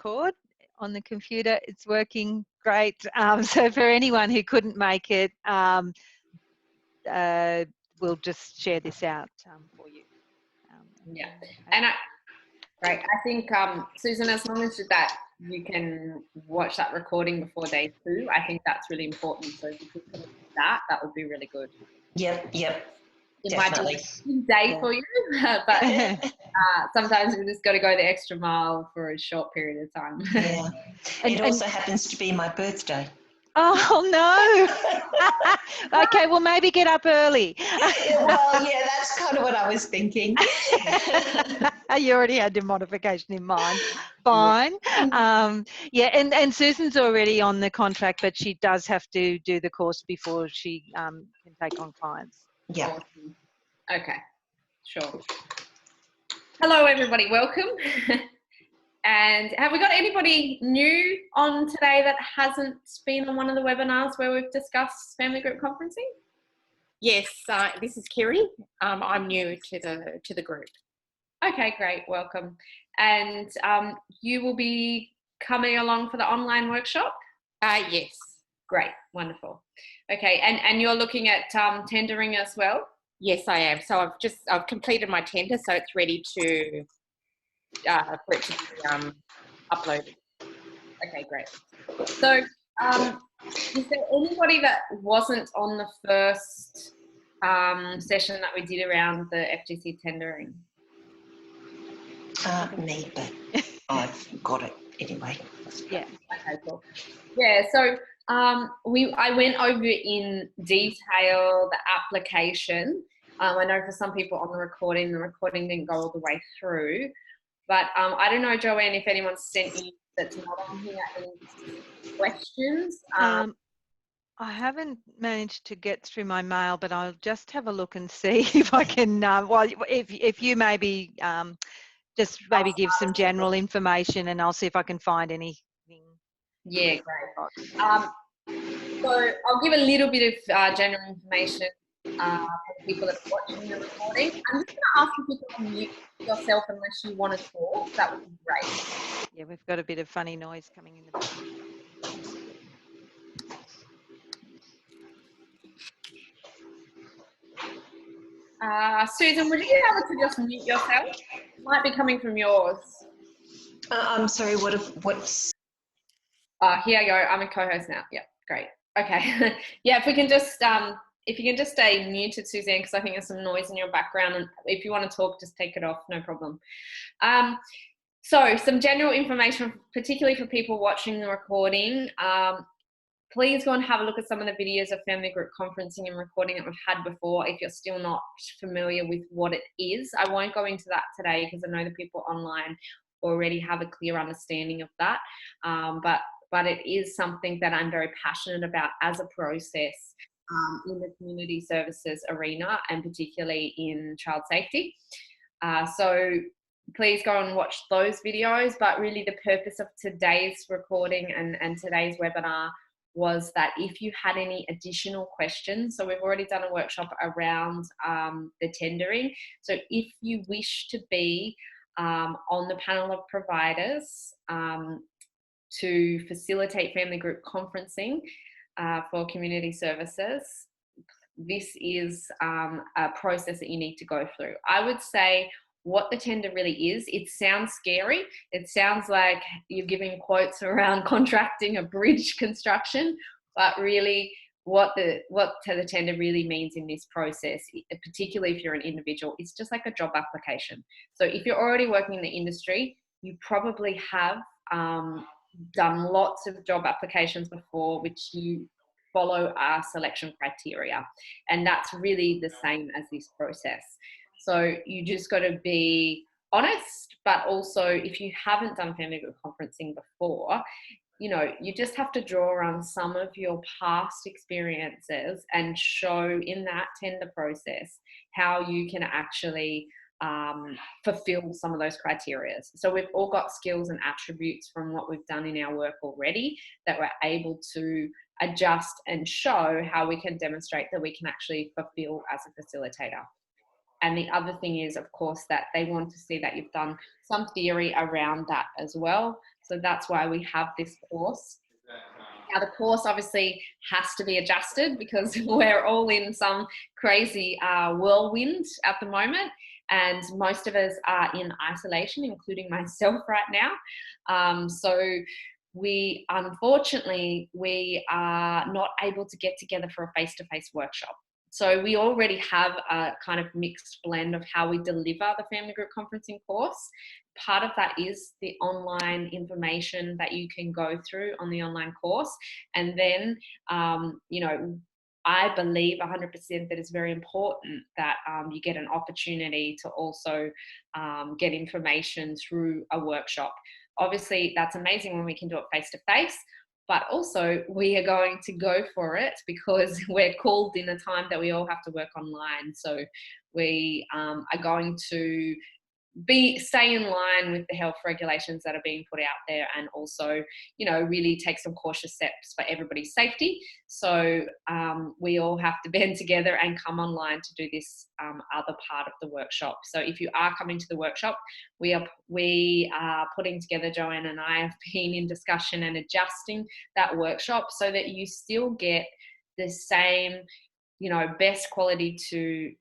record on the computer. It's working great. So for anyone who couldn't make it, we'll just share this out for you. Yeah, and great. I think, Susan, as long as that you can watch that recording before day 2, I think that's really important. So if you could commit to that, that would be really good. Yep, it definitely. might be a day for you, but sometimes we just got to go the extra mile for a short period of time. Yeah, it also happens to be my birthday. Oh no! Okay, well maybe get up early. Well, yeah, that's kind of what I was thinking. You already had your modification in mind. Fine. Yeah, and Susan's already on the contract, but she does have to do the course before she can take on clients. Yeah. Awesome. Okay, sure. Hello, everybody. Welcome. And have we got anybody new on today that hasn't been on one of the webinars where we've discussed family group conferencing? Yes, this is Kerry. I'm new to the group. Okay, great. Welcome. And you will be coming along for the online workshop? Yes. Great. Wonderful. Okay. And you're looking at tendering as well? Yes, I am. So I've completed my tender, so it's ready to for it to be uploaded. Okay, great. So is there anybody that wasn't on the first session that we did around the FGC tendering? Me, but I've got it anyway. Yeah. Okay, cool. Yeah, so I went over in detail the application. I know for some people on the recording didn't go all the way through. But I don't know, Joanne, if anyone's sent you that's not on here any questions. I haven't managed to get through my mail, but I'll just have a look and see if I can. Well, if you maybe just maybe give some general information, and I'll see if I can find anything. Yeah, great. So I'll give a little bit of general information for the people that are watching the recording. I'm just going to ask if you can mute yourself unless you want to talk. That would be great. Yeah, we've got a bit of funny noise coming in the background. Susan, would you be able to just mute yourself? It might be coming from yours. I'm sorry, what's... Here I go. I'm a co-host now. Yep, great. Okay. Yeah, if you can just stay muted, Suzanne, because I think there's some noise in your background, and if you want to talk, just take it off, no problem. So some general information, particularly for people watching the recording. Please go and have a look at some of the videos of family group conferencing and recording that we've had before if you're still not familiar with what it is. I won't go into that today because I know the people online already have a clear understanding of that. But it is something that I'm very passionate about as a process in the community services arena, and particularly in child safety. So please go and watch those videos. But really the purpose of today's recording and today's webinar was that if you had any additional questions, so we've already done a workshop around the tendering. So if you wish to be on the panel of providers to facilitate family group conferencing for community services, this is a process that you need to go through. I would say what the tender really is, it sounds scary. It sounds like you're giving quotes around contracting a bridge construction, but really what the tender really means in this process, particularly if you're an individual, it's just like a job application. So if you're already working in the industry, you probably have done lots of job applications before, which you follow our selection criteria. And that's really the same as this process. So you just got to be honest, but also if you haven't done family group conferencing before, you know, you just have to draw on some of your past experiences and show in that tender process how you can actually fulfill some of those criteria. So we've all got skills and attributes from what we've done in our work already that we're able to adjust and show how we can demonstrate that we can actually fulfill as a facilitator. And the other thing is, of course, that they want to see that you've done some theory around that as well. So that's why we have this course. Now the course obviously has to be adjusted because we're all in some crazy whirlwind at the moment, and most of us are in isolation, including myself right now. So we unfortunately are not able to get together for a face-to-face workshop. So we already have a kind of mixed blend of how we deliver the family group conferencing course. Part of that is the online information that you can go through on the online course. And then, you know, I believe 100% that it's very important that you get an opportunity to also get information through a workshop. Obviously, that's amazing when we can do it face to face, but also we are going to go for it because we're called in a time that we all have to work online. So we are going to stay in line with the health regulations that are being put out there, and also, you know, really take some cautious steps for everybody's safety. So we all have to band together and come online to do this other part of the workshop. So if you are coming to the workshop, we are putting together, Joanne and I have been in discussion and adjusting that workshop so that you still get the same, you know, best quality to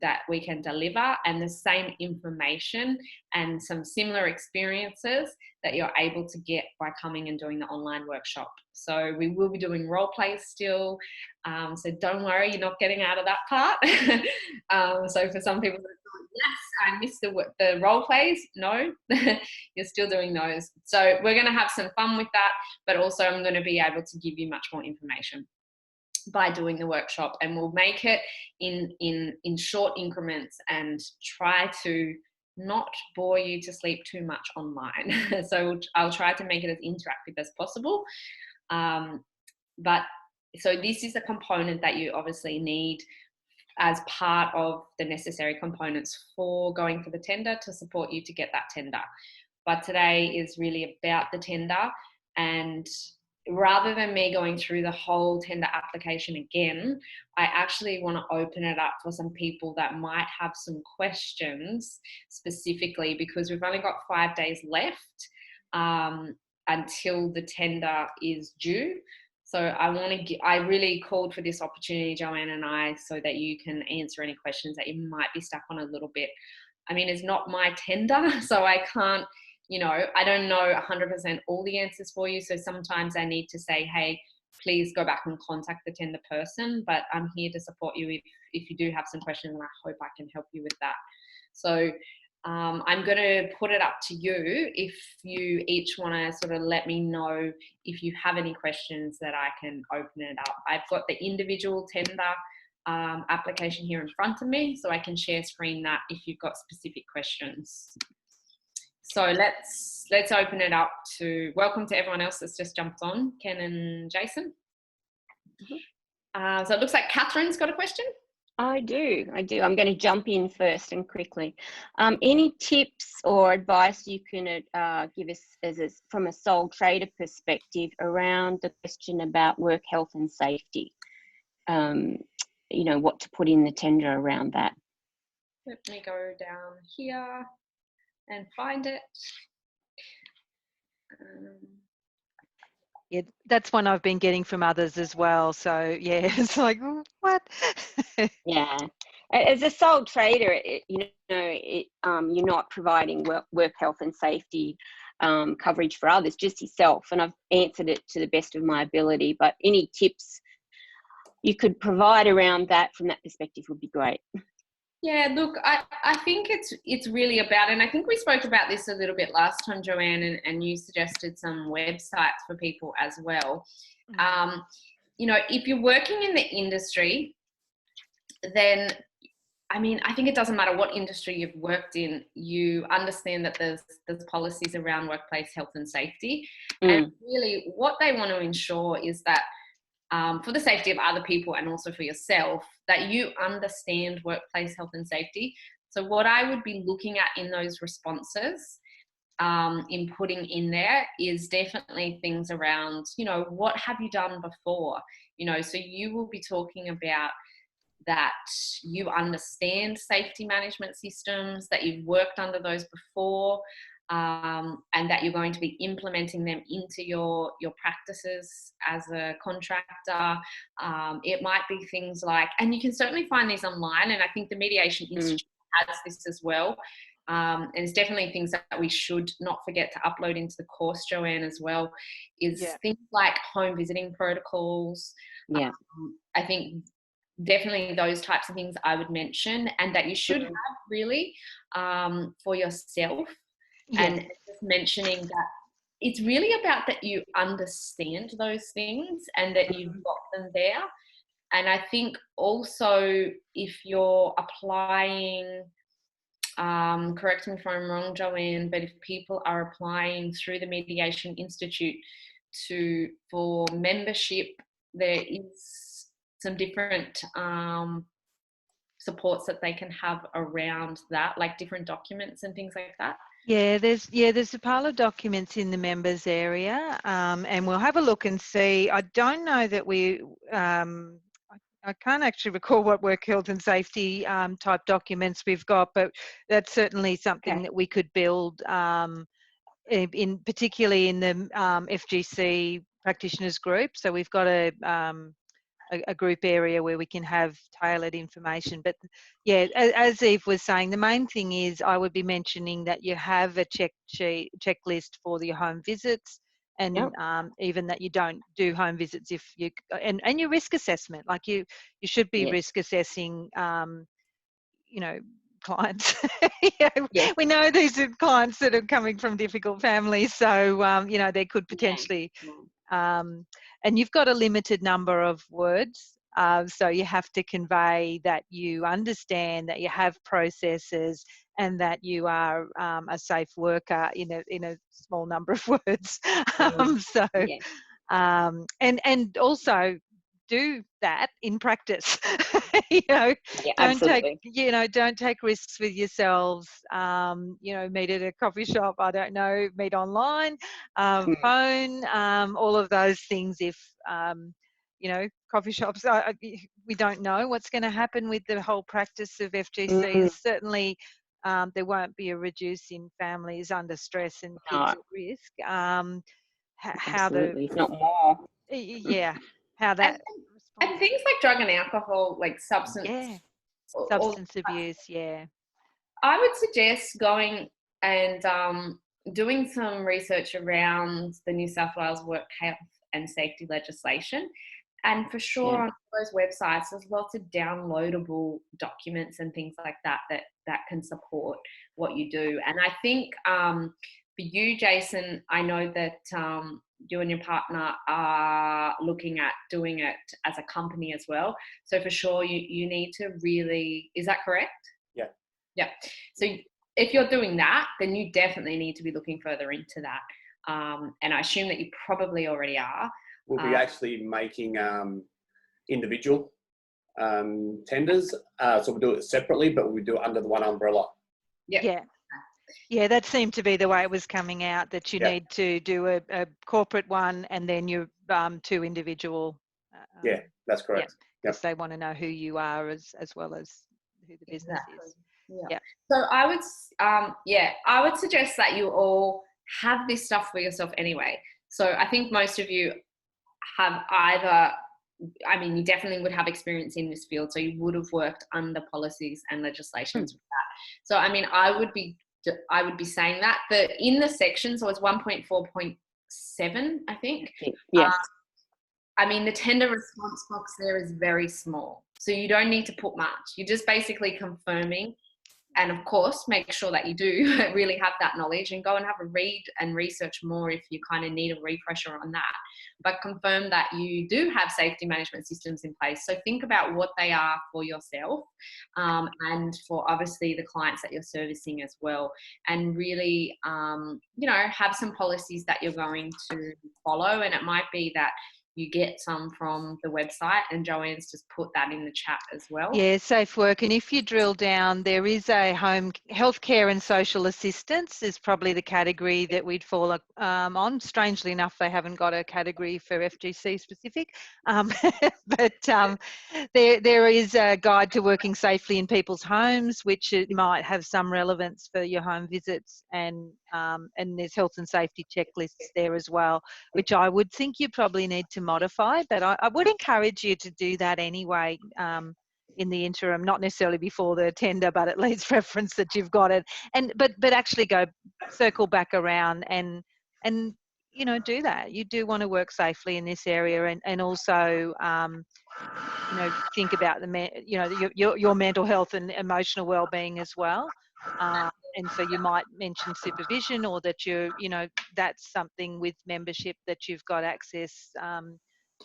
that we can deliver, and the same information and some similar experiences that you're able to get by coming and doing the online workshop. So we will be doing role plays still, so don't worry, you're not getting out of that part. So for some people, yes, I missed the role plays. No, you're still doing those. So we're going to have some fun with that, but also I'm going to be able to give you much more information by doing the workshop, and we'll make it in short increments and try to not bore you to sleep too much online. So I'll try to make it as interactive as possible. But so this is a component that you obviously need as part of the necessary components for going for the tender to support you to get that tender. But today is really about the tender, and rather than me going through the whole tender application again, I actually want to open it up for some people that might have some questions specifically, because we've only got 5 days left until the tender is due. So I really called for this opportunity, Joanne and I, so that you can answer any questions that you might be stuck on a little bit. I mean, it's not my tender, so I can't, you know, I don't know 100% all the answers for you. So sometimes I need to say, hey, please go back and contact the tender person, but I'm here to support you if you do have some questions, and I hope I can help you with that. So I'm going to put it up to you if you each want to sort of let me know if you have any questions that I can open it up. I've got the individual tender application here in front of me, so I can share screen that if you've got specific questions. So let's open it up to welcome to everyone else that's just jumped on, Ken and Jason. So it looks like Catherine's got a question. I do. I'm going to jump in first and quickly. Any tips or advice you can give us from a sole trader perspective around the question about work health and safety? You know, what to put in the tender around that. Let me go down here and find it. Yeah, that's one I've been getting from others as well. So yeah, it's like, what? Yeah, as a sole trader, you're not providing work health and safety coverage for others, just yourself. And I've answered it to the best of my ability. But any tips you could provide around that from that perspective would be great. Yeah, look, I think it's really about, and I think we spoke about this a little bit last time, Joanne, and you suggested some websites for people as well. You know, if you're working in the industry, then, I mean, I think it doesn't matter what industry you've worked in, you understand that there's policies around workplace health and safety. And really what they want to ensure is that for the safety of other people and also for yourself, that you understand workplace health and safety. So what I would be looking at in those responses, in putting in there, is definitely things around, you know, what have you done before? You know, so you will be talking about that you understand safety management systems, that you've worked under those before, and that you're going to be implementing them into your practices as a contractor. It might be things like, and you can certainly find these online, and I think the Mediation Institute has this as well. And it's definitely things that we should not forget to upload into the course, Joanne, as well, is things like home visiting protocols. Yeah. I think definitely those types of things I would mention, and that you should have really for yourself. And just mentioning that it's really about that you understand those things and that you've got them there. And I think also if you're applying, correct me if I'm wrong, Joanne, but if people are applying through the Mediation Institute for membership, there is some different supports that they can have around that, like different documents and things like that. Yeah, there's a pile of documents in the members area, and we'll have a look and see. I don't know that I can't actually recall what work health and safety type documents we've got, but that's certainly something that we could build particularly in the FGC practitioners group. So we've got a group area where we can have tailored information. But yeah, as Eve was saying, the main thing is I would be mentioning that you have a checklist for your home visits, and even that you don't do home visits if you, and your risk assessment, like you should be risk assessing, you know, clients. We know these are clients that are coming from difficult families, so you know, they could potentially and you've got a limited number of words, so you have to convey that you understand, that you have processes, and that you are a safe worker in a small number of words. And also do that in practice. You know, don't take risks with yourselves. You know, meet at a coffee shop, I don't know, meet online, phone, all of those things. If you know, coffee shops, we don't know what's going to happen with the whole practice of FGC. Certainly there won't be a reduce in families under stress and kids at risk. Absolutely, if not more. How that and things like drug and alcohol, like substance abuse. I would suggest going and doing some research around the New South Wales work health and safety legislation. And for sure, on those websites, there's lots of downloadable documents and things like that can support what you do. And I think for you, Jason, I know that you and your partner are looking at doing it as a company as well. So for sure, you need to really, is that correct? Yeah. So if you're doing that, then you definitely need to be looking further into that. And I assume that you probably already are. We'll be actually making individual tenders. So we'll do it separately, but we'll do it under the one umbrella. Yeah, that seemed to be the way it was coming out, that you need to do a corporate one and then your two individual. Yeah, that's correct. Because they want to know who you are as well as who the business is. So I would suggest that you all have this stuff for yourself anyway. So I think most of you have either, I mean, you definitely would have experience in this field, so you would have worked under policies and legislations with that. So I mean, I would be saying that in the section, so it's 1.4.7, I think. Yes. I mean, the tender response box there is very small, so you don't need to put much. You're just basically confirming. And of course, make sure that you do really have that knowledge, and go and have a read and research more if you kind of need a refresher on that. But confirm that you do have safety management systems in place. So think about what they are for yourself and for obviously the clients that you're servicing as well. And really, you know, have some policies that you're going to follow. And it might be that you get some from the website, and Joanne's just put that in the chat as well. Yeah, safe work. And if you drill down, there is a home healthcare and social assistance is probably the category that we'd fall on. Strangely enough, they haven't got a category for FGC specific, but there is a guide to working safely in people's homes, which it might have some relevance for your home visits, and there's health and safety checklists there as well, which I would think you probably need to modify, but I would encourage you to do that anyway in the interim, not necessarily before the tender, but at least reference that you've got it, but actually circle back around and you know, do that. You do want to work safely in this area, and also you know, think about your mental health and emotional well-being as well. And so you might mention supervision, or that you know, that's something with membership that you've got access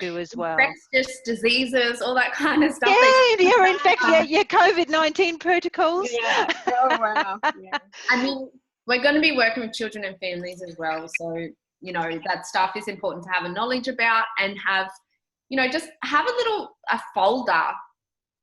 to as well. Infectious diseases, all that kind of stuff. Yeah, your COVID-19 protocols. Yeah. Oh, wow. Yeah. I mean, we're going to be working with children and families as well. So, you know, that stuff is important to have a knowledge about, and have, you know, just have a folder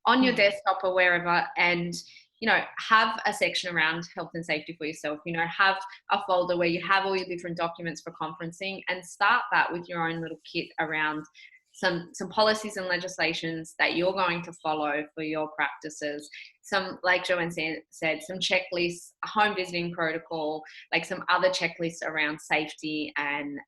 on your desktop or wherever, and, you know, have a section around health and safety for yourself. You know, have a folder where you have all your different documents for conferencing, and start that with your own little kit around some policies and legislations that you're going to follow for your practices. Some, like Joanne said, some checklists, a home visiting protocol, like some other checklists around safety and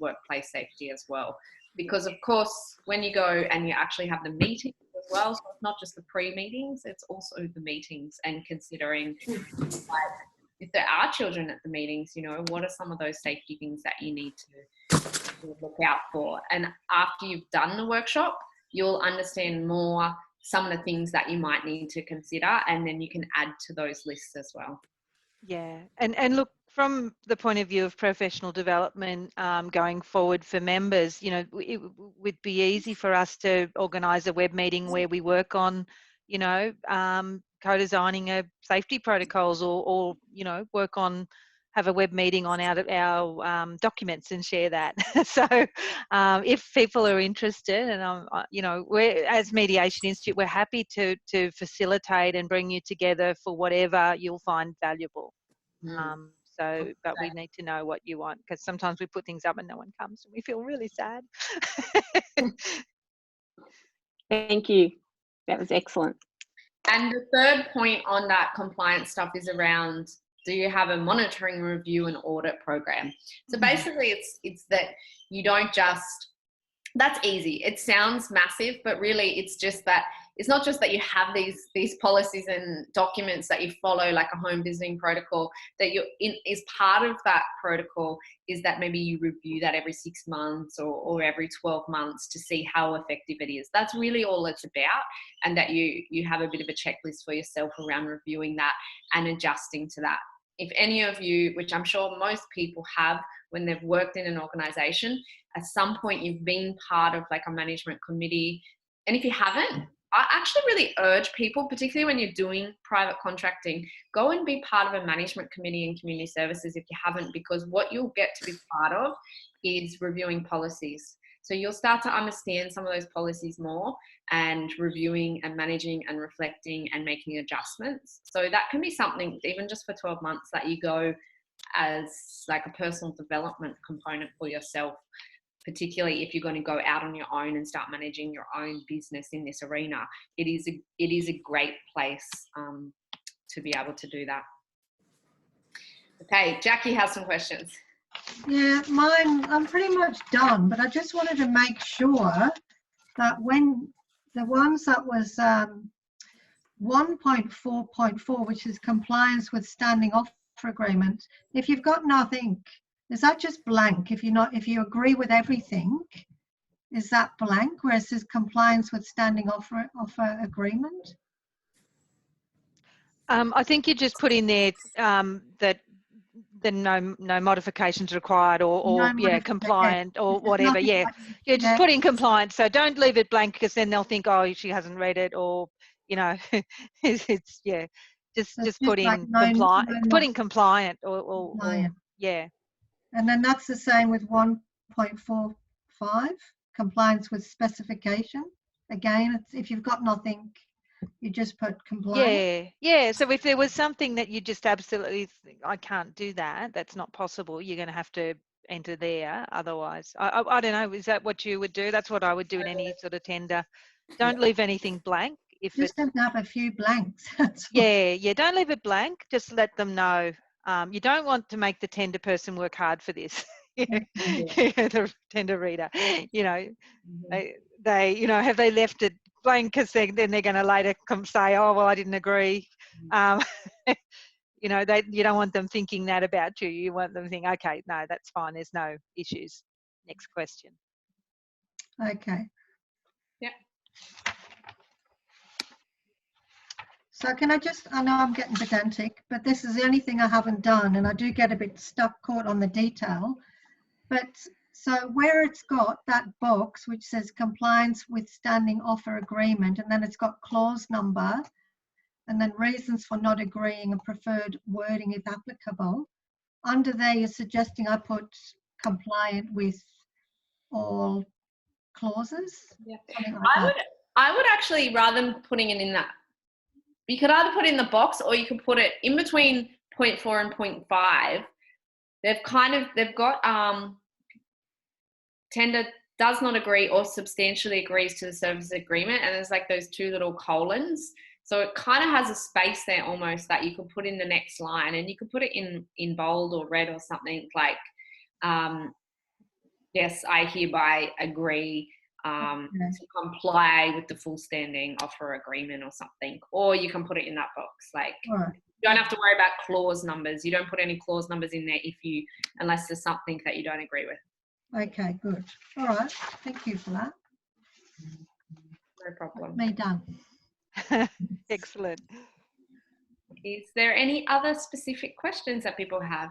workplace safety as well. Because of course, when you go and you actually have the meetings as well, so it's not just the pre-meetings, it's also the meetings, and considering like, if there are children at the meetings, you know, what are some of those safety things that you need to look out for? And after you've done the workshop, you'll understand more some of the things that you might need to consider, and then you can add to those lists as well. Yeah, and look, from the point of view of professional development going forward for members, you know, it would be easy for us to organise a web meeting where we work on, you know, co-designing a safety protocols, or you know, have a web meeting on our documents and share that. So if people are interested, and you know, we're, as Mediation Institute, we're happy to facilitate and bring you together for whatever you'll find valuable. But we need to know what you want, because sometimes we put things up and no one comes, and we feel really sad. Thank you. That was excellent. And the third point on that compliance stuff is around, do you have a monitoring, review and audit program? So basically it's that you don't just, that's easy. It sounds massive, but really it's just that, it's not just that you have these policies and documents that you follow, like a home visiting protocol, that is part of that protocol is that maybe you review that every 6 months or every 12 months to see how effective it is. That's really all it's about, and that you have a bit of a checklist for yourself around reviewing that and adjusting to that. If any of you, which I'm sure most people have when they've worked in an organisation, at some point you've been part of like a management committee, and if you haven't, I actually really urge people, particularly when you're doing private contracting, go and be part of a management committee in community services if you haven't, because what you'll get to be part of is reviewing policies. So you'll start to understand some of those policies more, and reviewing and managing and reflecting and making adjustments. So that can be something, even just for 12 months, that you go as like a personal development component for yourself, particularly if you're going to go out on your own and start managing your own business in this arena. It is a great place to be able to do that. Okay, Jackie has some questions. Yeah, mine, I'm pretty much done, but I just wanted to make sure that when the ones that was 1.4.4, which is compliance with standing offer agreement, if you've got nothing, is that just blank? If you agree with everything, is that blank? Whereas it says compliance with standing offer agreement. I think you just put in there that no modifications required, or yeah, compliant, or whatever. Yeah, you just put in compliant. So don't leave it blank, because then they'll think, oh, she hasn't read it, or you know, it's yeah. Just put in like compliant. Put in compliant, or yeah. And then that's the same with 1.45. compliance with specification. Again, it's, if you've got nothing, you just put compliance. Yeah. So if there was something that you just absolutely think, I can't do that, that's not possible, you're going to have to enter there. Otherwise, I don't know, is that what you would do? That's what I would do in any sort of tender. Don't leave anything blank. If Just it's, have a few blanks. That's all. yeah, don't leave it blank. Just let them know. You don't want to make the tender person work hard for this. The tender reader, they have they left it blank because then they're going to later come say, oh well, I didn't agree. You don't want them thinking that about you. You want them to think, okay, no, that's fine, there's no issues. Next question. Okay. Yeah. So can I know I'm getting pedantic, but this is the only thing I haven't done, and I do get a bit caught on the detail. But so where it's got that box which says compliance with standing offer agreement, and then it's got clause number, and then reasons for not agreeing and preferred wording if applicable. Under there, you're suggesting I put compliant with all clauses? Yeah. Something like I would actually, rather than putting it in that, you could either put it in the box or you could put it in between 0.4 and 0.5. They've got tender does not agree or substantially agrees to the service agreement, and there's like those two little colons. So it kind of has a space there almost that you could put in the next line, and you could put it in bold or red or something like, yes, I hereby agree to comply with the full standing offer agreement or something. Or you can put it in that box. Like, right. you don't have to worry about clause numbers. You don't put any clause numbers in there unless there's something that you don't agree with. Okay, good. All right. Thank you for that. No problem. Me done. Excellent. Is there any other specific questions that people have?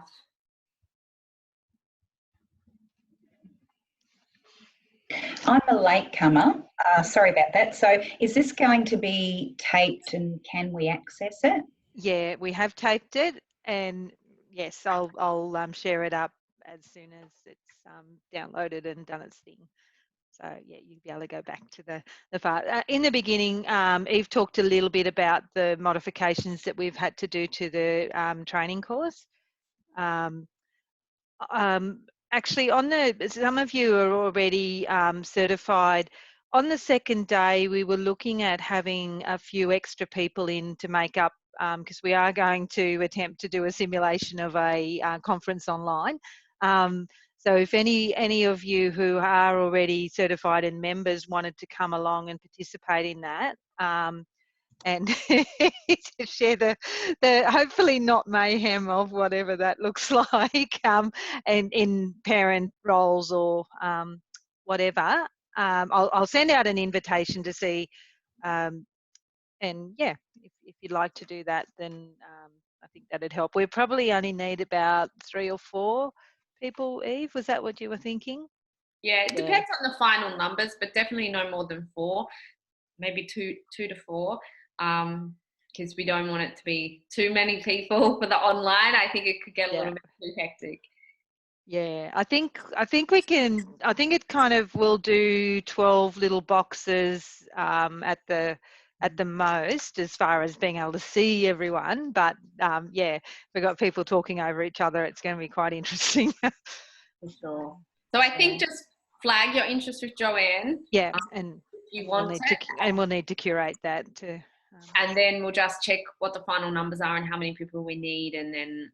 I'm a latecomer. Sorry about that. So is this going to be taped and can we access it? Yeah, we have taped it, and yes, I'll share it up as soon as it's downloaded and done its thing. So yeah, you'll be able to go back to the part. In the beginning, Eve talked a little bit about the modifications that we've had to do to the training course. Actually, some of you are already certified. On the second day, we were looking at having a few extra people in to make up, because we are going to attempt to do a simulation of a conference online. So if any of you who are already certified and members wanted to come along and participate in that, and to share the hopefully not mayhem of whatever that looks like, and in parent roles or whatever, I'll send out an invitation to see, and yeah, if you'd like to do that, then I think that'd help. We probably only need about 3 or 4 people. Eve, was that what you were thinking? Yeah, it depends on the final numbers, but definitely no more than 4, maybe 2 to 4, because we don't want it to be too many people for the online. I think it could get a little bit too hectic. Yeah, I think we can. I think it kind of will do 12 little boxes at the most, as far as being able to see everyone. But yeah, we've got people talking over each other. It's going to be quite interesting. For sure. So I think just flag your interest with Joanne. Yeah, and you want we'll need to curate that too. And then we'll just check what the final numbers are and how many people we need, and then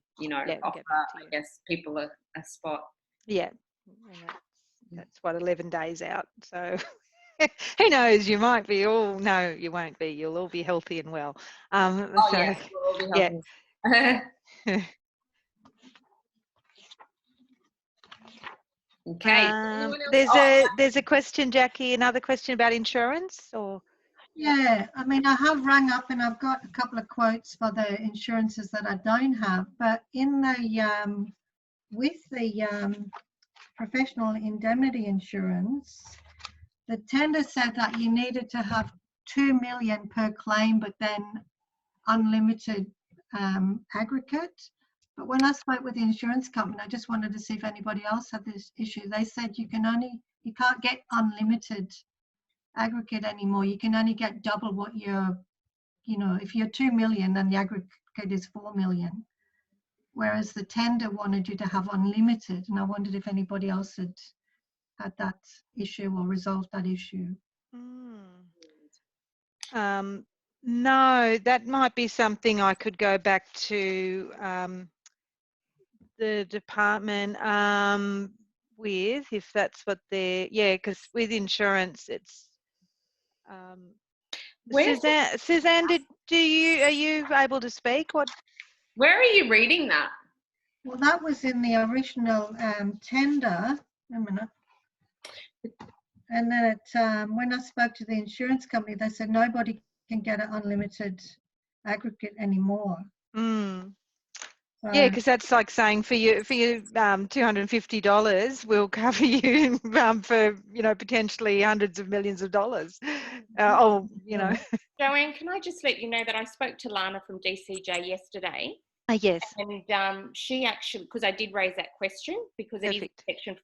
offer, I guess, people a spot. Yeah, and that's what, 11 days out. So who knows? You might be all. No, you won't be. You'll all be healthy and well. Yes, we'll all be healthy. Yeah. Okay. There's a question, Jackie. Another question about insurance, or? Yeah, I mean, I have rang up and I've got a couple of quotes for the insurances that I don't have, but in the with the professional indemnity insurance, the tender said that you needed to have 2 million per claim, but then unlimited aggregate. But when I spoke with the insurance company, I just wanted to see if anybody else had this issue. They said you can't get unlimited aggregate anymore. You can only get double what you're, if you're 2 million, then the aggregate is 4 million. Whereas the tender wanted you to have unlimited. And I wondered if anybody else had that issue or resolved that issue. No, that might be something I could go back to the department with, if that's what they're, because with insurance it's Suzanne, are you able to speak? Where are you reading that? Well, that was in the original tender. A minute. And then when I spoke to the insurance company, they said nobody can get an unlimited aggregate anymore. Yeah, because that's like saying for you $250, we'll cover you for potentially hundreds of millions of dollars. Joanne, can I just let you know that I spoke to Lana from DCJ yesterday? Yes. And she actually, because I did raise that question, because it is section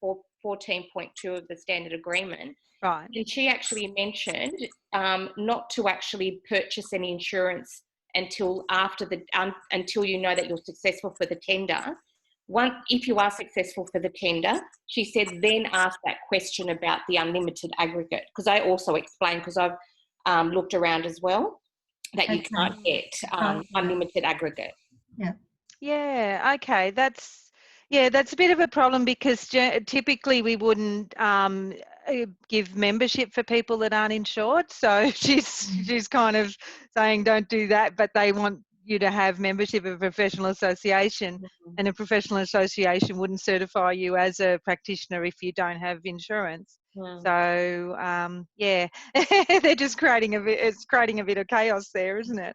14.2 of the standard agreement. Right. And she actually mentioned not to actually purchase any insurance until until you know that you're successful for the tender. If you are successful for the tender, she said, then ask that question about the unlimited aggregate. Because I also explained, because I've looked around as well, that you can't get unlimited aggregate. Yeah. Okay. That's a bit of a problem, because typically we wouldn't give membership for people that aren't insured. So she's kind of saying don't do that, but they want you to have membership of a professional association, and a professional association wouldn't certify you as a practitioner if you don't have insurance. So they're just creating a bit of chaos there, isn't it?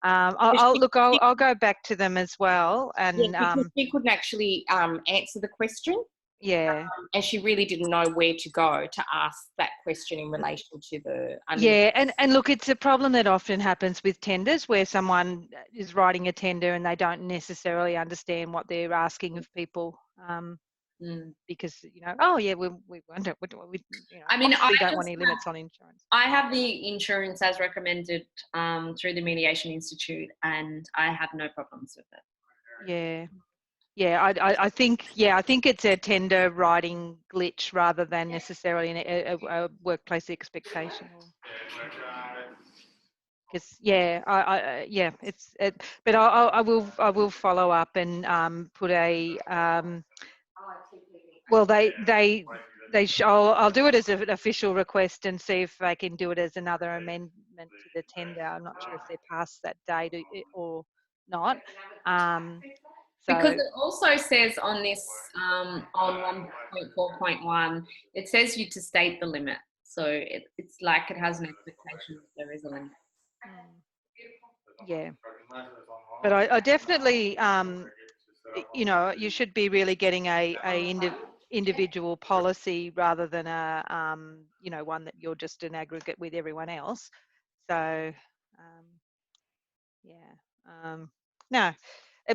I'll go back to them as well, and because she couldn't actually answer the question. And she really didn't know where to go to ask that question in relation to the and look, it's a problem that often happens with tenders, where someone is writing a tender and they don't necessarily understand what they're asking of people, because we wonder, I mean, we don't want any limits on insurance. I have the insurance as recommended through the Mediation Institute, and I have no problems with it. I think it's a tender writing glitch rather than necessarily a workplace expectation. Because but I will follow up and put a I'll do it as an official request and see if they can do it as another amendment to the tender. I'm not sure if they're past that date or not. Because it also says on this, on 1.4.1, it says you to state the limit. So it's like it has an expectation that there is a limit. But I definitely, you should be really getting a individual policy rather than a, one that you're just an aggregate with everyone else. So, no.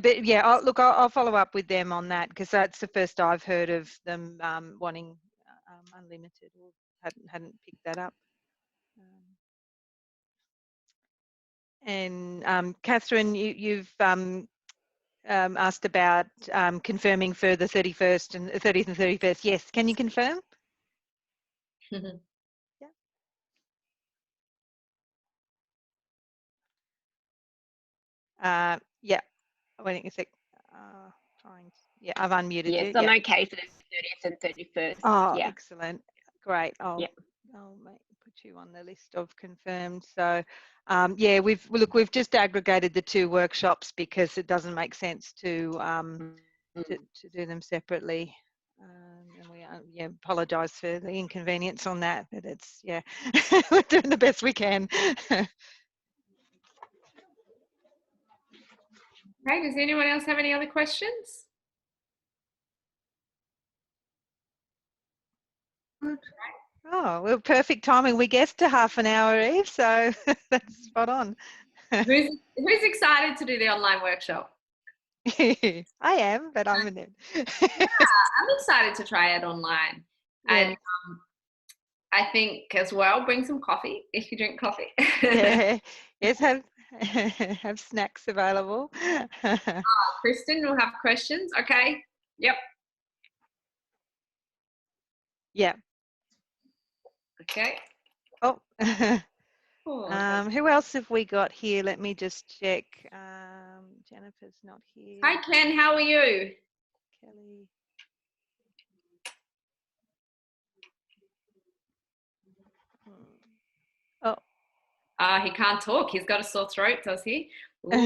But I'll follow up with them on that, because that's the first I've heard of them wanting unlimited, or hadn't picked that up. And Catherine, you've asked about confirming for the 31st and 30th and 31st. Yes, can you confirm? Waiting a sec. I've unmuted you. Yes, I'm okay for the 30th and 31st. Oh, excellent. Great. I'll put you on the list of confirmed. So, we've just aggregated the two workshops because it doesn't make sense to do them separately. And we apologise for the inconvenience on that, but it's we're doing the best we can. Okay, does anyone else have any other questions? Oh, well, perfect timing. We guessed to half an hour, Eve, so that's spot on. Who's excited to do the online workshop? I am, but I'm in it. I'm excited to try it online. Yeah. And I think as well, bring some coffee if you drink coffee. Yeah. Yes, have snacks available. Kristen will have questions. Okay. Yep. Yeah. Okay. Oh. Oh, Who else have we got here? Let me just check. Jennifer's not here. hi Ken, how are you? Kelly. Oh. He can't talk. He's got a sore throat, does he? No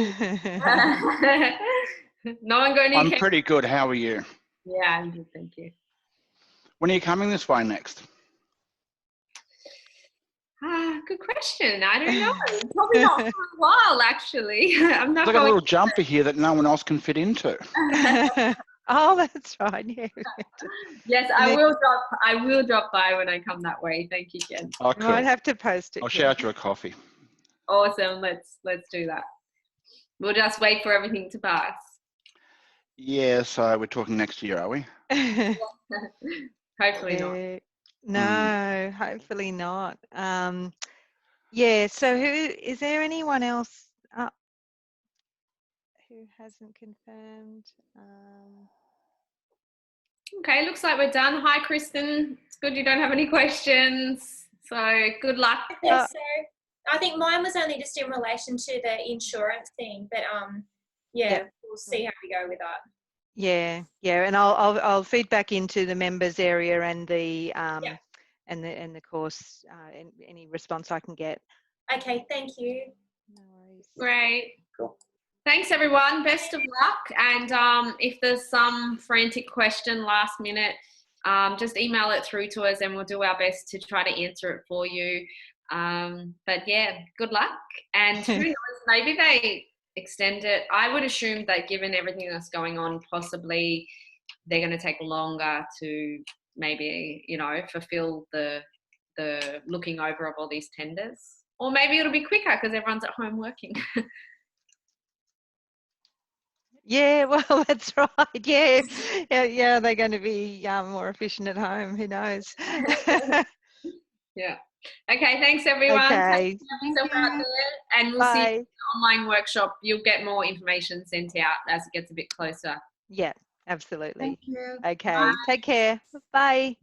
one going to I'm pretty good. How are you? Yeah, I'm good, thank you. When are you coming this way next? Good question. I don't know. Probably not for a while, actually. I'm not I got a little jumper here that no one else can fit into. Oh, that's right. Yeah. Yes, I will drop by when I come that way. Thank you, Jen. Oh, You cool. might have to post it. I'll shout you a coffee. Awesome. Let's do that. We'll just wait for everything to pass. Yeah, so we're talking next year, are we? Hopefully not. No, hopefully not. Yeah, so is there anyone else who hasn't confirmed? Okay, looks like we're done. Hi, Kristen. It's good you don't have any questions. So good luck. I think mine was only just in relation to the insurance thing, but yeah, we'll see how we go with that. Yeah, and I'll feed back into the members area and the and the course any response I can get. Okay, thank you. No worries. Great. Cool. Thanks, everyone. Best of luck. And if there's some frantic question last minute, just email it through to us and we'll do our best to try to answer it for you. But yeah, good luck. And who knows, maybe they extend it. I would assume that given everything that's going on, possibly they're going to take longer to maybe, fulfill the looking over of all these tenders. Or maybe it'll be quicker because everyone's at home working. Yeah, well, that's right. Yeah, they're going to be more efficient at home. Who knows? Yeah. Okay, thanks everyone. Okay. Thank you. Out there, and we'll see you in the online workshop. You'll get more information sent out as it gets a bit closer. Yeah, absolutely. Thank you. Okay, take care. Bye.